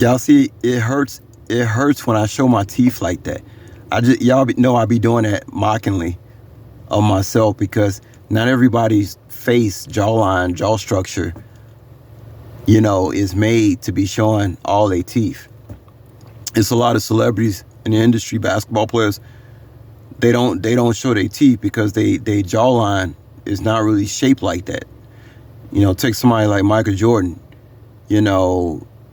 Y'all see, it hurts. It hurts when I show my teeth like that. Y'all know I be doing that mockingly of myself because not everybody's face, jawline, jaw structure, is made to be showing all their teeth. It's a lot of celebrities in the industry, basketball players. They don't show their teeth because they jawline is not really shaped like that. Take somebody like Michael Jordan.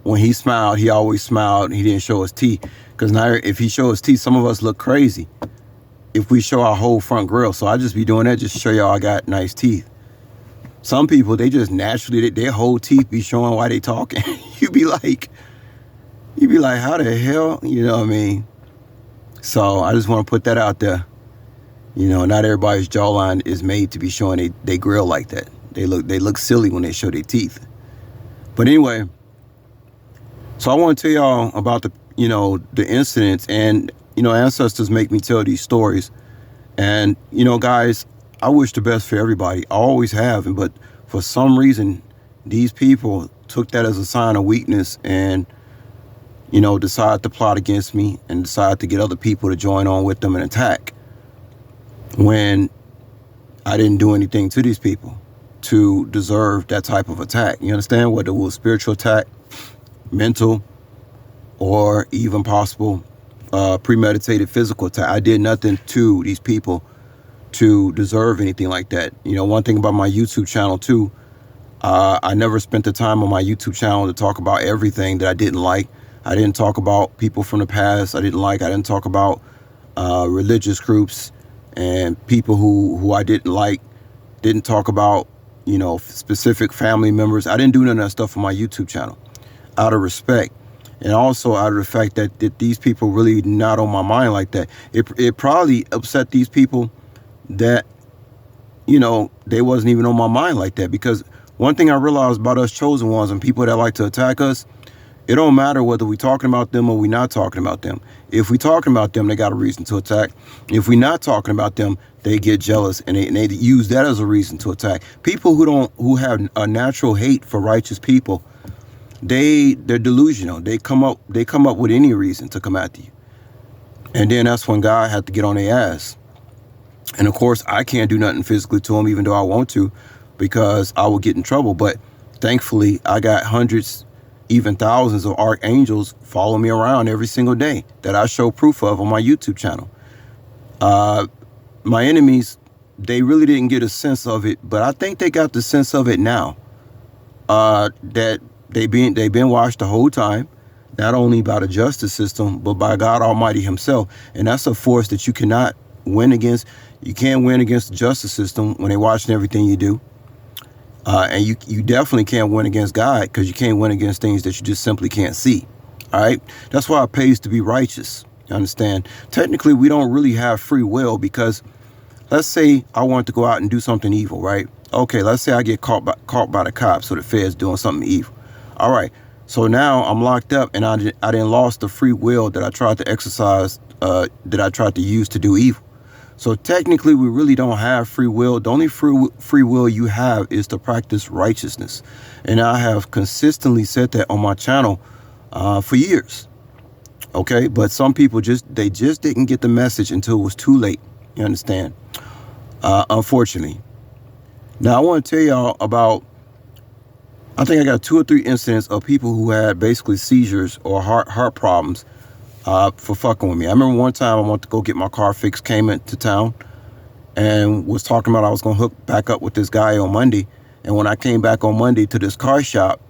When he smiled, he always smiled. He didn't show his teeth because now if he shows his teeth, some of us look crazy if we show our whole front grill. So I just be doing that just to show y'all I got nice teeth. Some people, they just naturally, their whole teeth be showing while they talking. you be like, how the hell? You know what I mean? So I just want to put that out there. Not everybody's jawline is made to be showing they grill like that. They look silly when they show their teeth. But anyway, so I want to tell y'all about the incidents, and ancestors make me tell these stories. And guys, I wish the best for everybody. I always have, but for some reason, these people took that as a sign of weakness and decided to plot against me and decided to get other people to join on with them and attack when I didn't do anything to these people to deserve that type of attack. You understand? Whether it was spiritual attack, mental, or even possible premeditated physical attack. I did nothing to these people to deserve anything like that. One thing about my YouTube channel too, I never spent the time on my YouTube channel to talk about everything that I didn't like. I didn't talk about people from the past I didn't like. I didn't talk about religious groups and people who I didn't like. Didn't talk about, specific family members. I didn't do none of that stuff on my YouTube channel out of respect. And also out of the fact that these people really not on my mind like that. It probably upset these people that, they wasn't even on my mind like that. Because one thing I realized about us chosen ones and people that like to attack us, it don't matter whether we talking about them or we not talking about them. If we talking about them, they got a reason to attack. If we not talking about them, they get jealous and they use that as a reason to attack. People who have a natural hate for righteous people, they're delusional. They come up with any reason to come after you. And then that's when God had to get on their ass. And of course, I can't do nothing physically to them, even though I want to, because I will get in trouble. But thankfully, I got hundreds, even thousands of archangels follow me around every single day that I show proof of on my YouTube channel. My enemies, they really didn't get a sense of it, but I think they got the sense of it now. That they've been watched the whole time, not only by the justice system, but by God Almighty himself. And that's a force that you cannot win against. You can't win against the justice system when they're watching everything you do. And you definitely can't win against God, because you can't win against things that you just simply can't see. All right. That's why it pays to be righteous. You understand? Technically, we don't really have free will, because let's say I want to go out and do something evil, right? Okay, let's say I get caught by the cops or the feds doing something evil. All right. So now I'm locked up and I didn't lost the free will that I tried to exercise, that I tried to use to do evil. So technically, we really don't have free will. The only free will you have is to practice righteousness. And I have consistently said that on my channel for years. Okay, but some people just didn't get the message until it was too late. You understand? Unfortunately. Now, I want to tell y'all about, I think I got 2 or 3 incidents of people who had basically seizures or heart problems for fucking with me. I remember one time I wanted to go get my car fixed, came into town and was talking about I was going to hook back up with this guy on Monday. And when I came back on Monday to this car shop,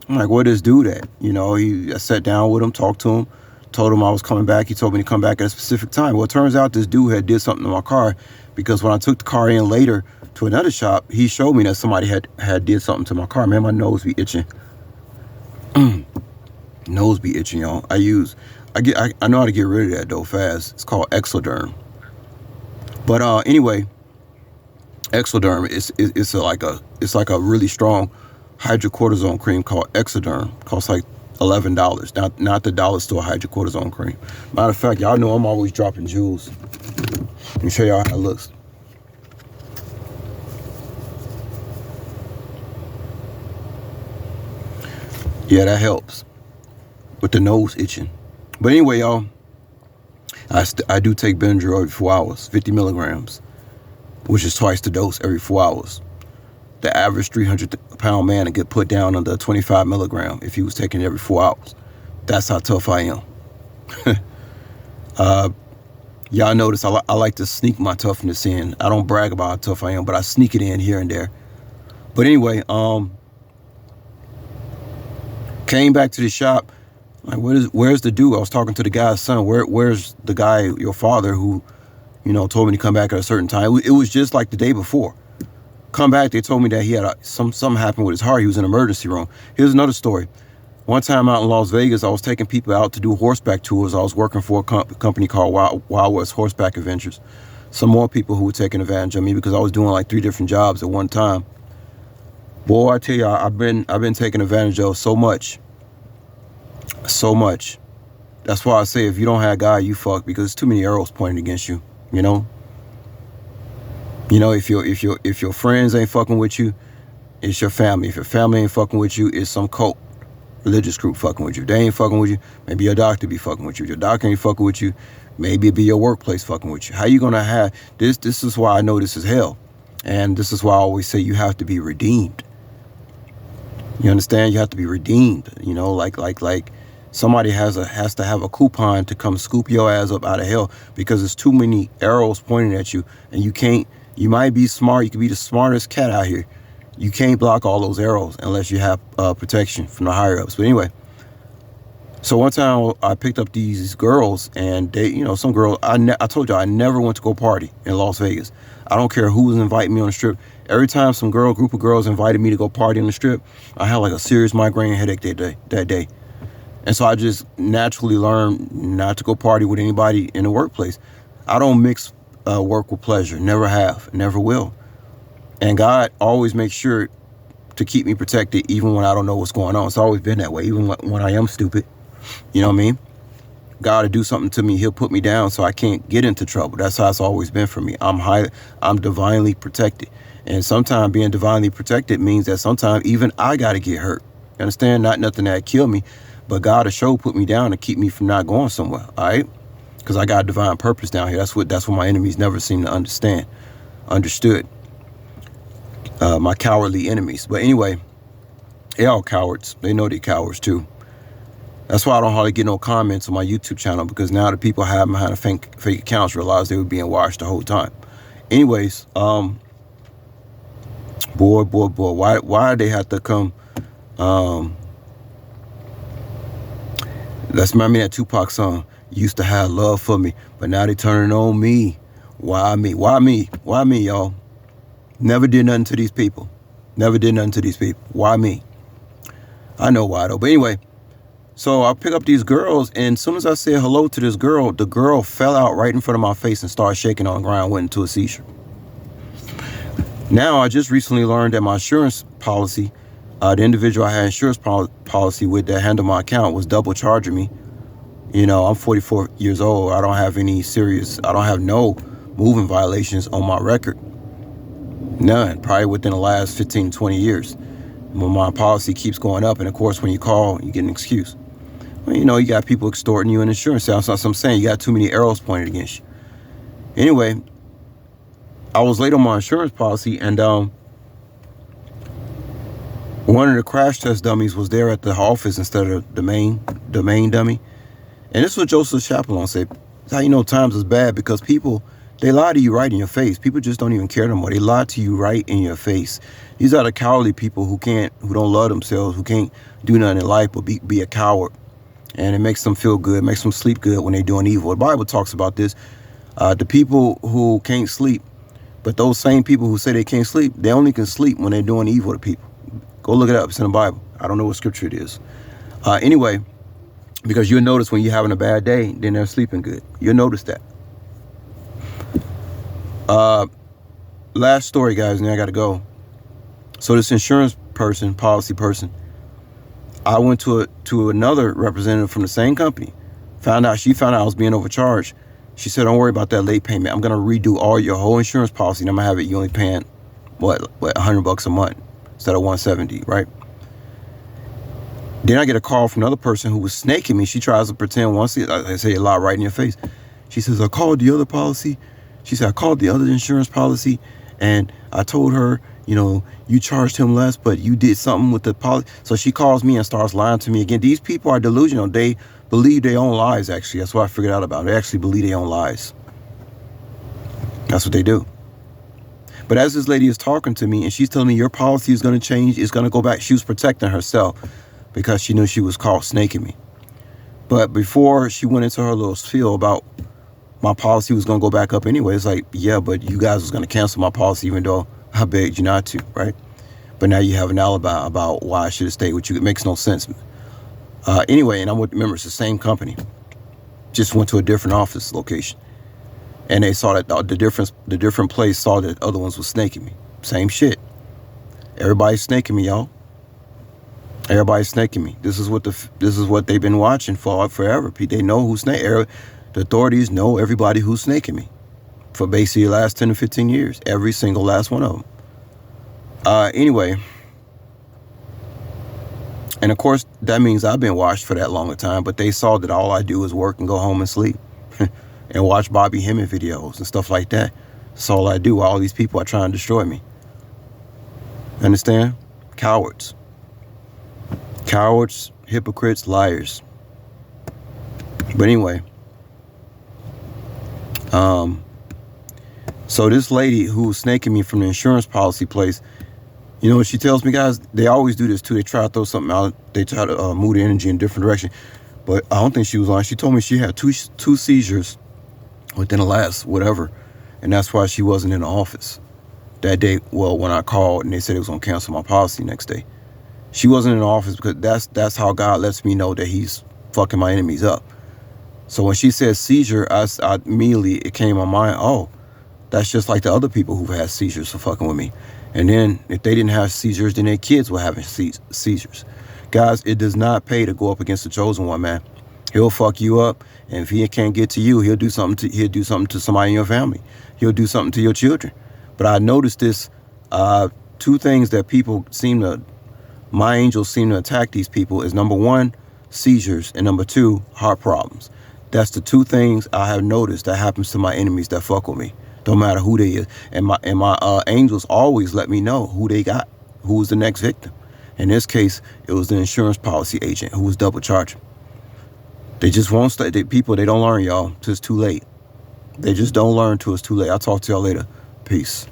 I'm like, where this dude at? I sat down with him, talked to him, told him I was coming back. He told me to come back at a specific time. Well, it turns out this dude had did something to my car, because when I took the car in later to another shop, he showed me that somebody had did something to my car. Man, my nose be itching. Nose be itching, y'all. I know how to get rid of that though fast. It's called Exoderm. But anyway, Exoderm it's like a really strong hydrocortisone cream called Exoderm. Costs like $11. Not the dollar store hydrocortisone cream. Matter of fact, y'all know I'm always dropping jewels. Let me show y'all how it looks. Yeah, that helps. with the nose itching. But anyway, y'all, I do take Benadryl every 4 hours, 50 milligrams, which is twice the dose every 4 hours. The average 300-pound man would get put down under 25 milligram if he was taking it every 4 hours. That's how tough I am. Y'all notice I like to sneak my toughness in. I don't brag about how tough I am, but I sneak it in here and there. But anyway, came back to the shop. Like, where's the dude? I was talking to the guy's son. Where's the guy, your father, who, told me to come back at a certain time? It was just like the day before. Come back, they told me that he had something happened with his heart. He was in the emergency room. Here's another story. One time out in Las Vegas, I was taking people out to do horseback tours. I was working for a company called Wild West Horseback Adventures. Some more people who were taking advantage of me because I was doing like 3 different jobs at one time. Boy, I tell you, I've been taken advantage of so much. So much. That's why I say if you don't have God, you fuck, because there's too many arrows pointed against you. If your friends ain't fucking with you, it's your family. If your family ain't fucking with you, it's some cult, religious group fucking with you. If they ain't fucking with you, maybe your doctor be fucking with you. If your doctor ain't fucking with you, maybe it be your workplace fucking with you. How you gonna have this? This is why I know this is hell, and this is why I always say you have to be redeemed. You understand? You have to be redeemed. Like somebody has to have a coupon to come scoop your ass up out of hell, because there's too many arrows pointing at you, and you can't. You might be smart. You could be the smartest cat out here. You can't block all those arrows unless you have protection from the higher ups. But anyway, so one time I picked up these girls, and they, some girls. I told you I never went to go party in Las Vegas. I don't care who was inviting me on the strip. Every time some group of girls invited me to go party on the strip, I had like a serious migraine headache that day. And so I just naturally learned not to go party with anybody in the workplace. I don't mix work with pleasure. Never have, never will. And God always makes sure to keep me protected even when I don't know what's going on. It's always been that way, even when I am stupid. You know what I mean? God will do something to me. He'll put me down so I can't get into trouble. That's how it's always been for me. I'm divinely protected. And sometimes being divinely protected means that sometimes even I got to get hurt. You understand? Not nothing that kill me, but God will show put me down to keep me from not going somewhere. All right? Because I got a divine purpose down here. That's what my enemies never seem to understood. My cowardly enemies. But anyway, they all cowards. They know they're cowards too. That's why I don't hardly get no comments on my YouTube channel, because now the people having behind the fake accounts realize they were being watched the whole time. Anyways, boy, why they have to come? That's remind me of that Tupac song. Used to have love for me, but now they turning on me. Why me? Why me? Why me, y'all? Never did nothing to these people. Never did nothing to these people. Why me? I know why though. But anyway, so I pick up these girls, and as soon as I said hello to this girl, the girl fell out right in front of my face and started shaking on the ground, went into a seizure. Now, I just recently learned that my insurance policy, the individual I had insurance policy with that handled my account, was double charging me. I'm 44 years old. I don't have no moving violations on my record. None, probably within the last 15, 20 years. When my policy keeps going up, and of course, when you call, you get an excuse. Well, you got people extorting you in insurance. That's what I'm saying. You got too many arrows pointed against you. Anyway, I was late on my insurance policy, and one of the crash test dummies was there at the office instead of the main dummy. And this is what Joseph Chaplin said. That's how you know times is bad, because people, they lie to you right in your face. People just don't even care no more. They lie to you right in your face. These are the cowardly people who don't love themselves, who can't do nothing in life but be a coward. And it makes them feel good, makes them sleep good when they're doing evil. The Bible talks about this. The people who can't sleep, but those same people who say they can't sleep, they only can sleep when they're doing evil to people. Go look it up. It's in the Bible. I don't know what scripture it is. Anyway, because you'll notice when you're having a bad day, then they're sleeping good. You'll notice that. Last story, guys, and then I got to go. So this insurance policy person, I went to another representative from the same company. She found out I was being overcharged. She said, don't worry about that late payment. I'm going to redo your whole insurance policy, and I'm going to have it, you only paying, $100 a month instead of $170, right? Then I get a call from another person who was snaking me. She tries to pretend once I say a lot right in your face. She says, I called the other policy. She said, I called the other insurance policy and I told her, you charged him less, but you did something with the policy. So she calls me and starts lying to me again. These people are delusional. They believe their own lies, actually. That's what I figured out about it. They actually believe their own lies. That's what they do. But as this lady is talking to me and she's telling me your policy is going to change, it's going to go back. She was protecting herself because she knew she was caught snaking me. But before she went into her little spiel about my policy was going to go back up anyway, it's like, yeah, but you guys was going to cancel my policy even though I begged you not to, right? But now you have an alibi about why I should have stayed with you. It makes no sense. Anyway, and remember, it's the same company. Just went to a different office location. And they saw that the different place saw that other ones was snaking me. Same shit. Everybody's snaking me, y'all. Everybody's snaking me. This is what they've been watching for forever. They know who's snaking. The authorities know everybody who's snaking me for basically the last 10 to 15 years. Every single last one of them. Anyway, and of course that means I've been watched for that long a time. But they saw that all I do is work and go home and sleep. And watch Bobby Hemming videos and stuff like that. That's all I do. All these people are trying to destroy me. Understand? Cowards. Cowards, hypocrites, liars. But anyway. So this lady who was snaking me from the insurance policy place, she tells me, guys, they always do this too. They try to throw something out. They try to move the energy in a different direction. But I don't think she was lying. She told me she had two seizures within the last whatever, and that's why she wasn't in the office that day. Well, when I called and they said it was gonna cancel my policy next day, she wasn't in the office because that's how God lets me know that He's fucking my enemies up. So when she said seizure, I immediately it came on my mind. Oh, that's just like the other people who've had seizures for fucking with me. And then if they didn't have seizures, then their kids were having seizures. Guys, it does not pay to go up against the chosen one, man. He'll fuck you up, and if he can't get to you, he'll do something to somebody in your family. He'll do something to your children. But I noticed this, two things that my angels seem to attack these people is number one, seizures, and number two, heart problems. That's the two things I have noticed that happens to my enemies that fuck with me. Don't matter who they is. And my angels always let me know who they got, who was the next victim. In this case, it was the insurance policy agent who was double charging. They just won't stay. People, they don't learn, y'all, till it's too late. They just don't learn till it's too late. I'll talk to y'all later. Peace.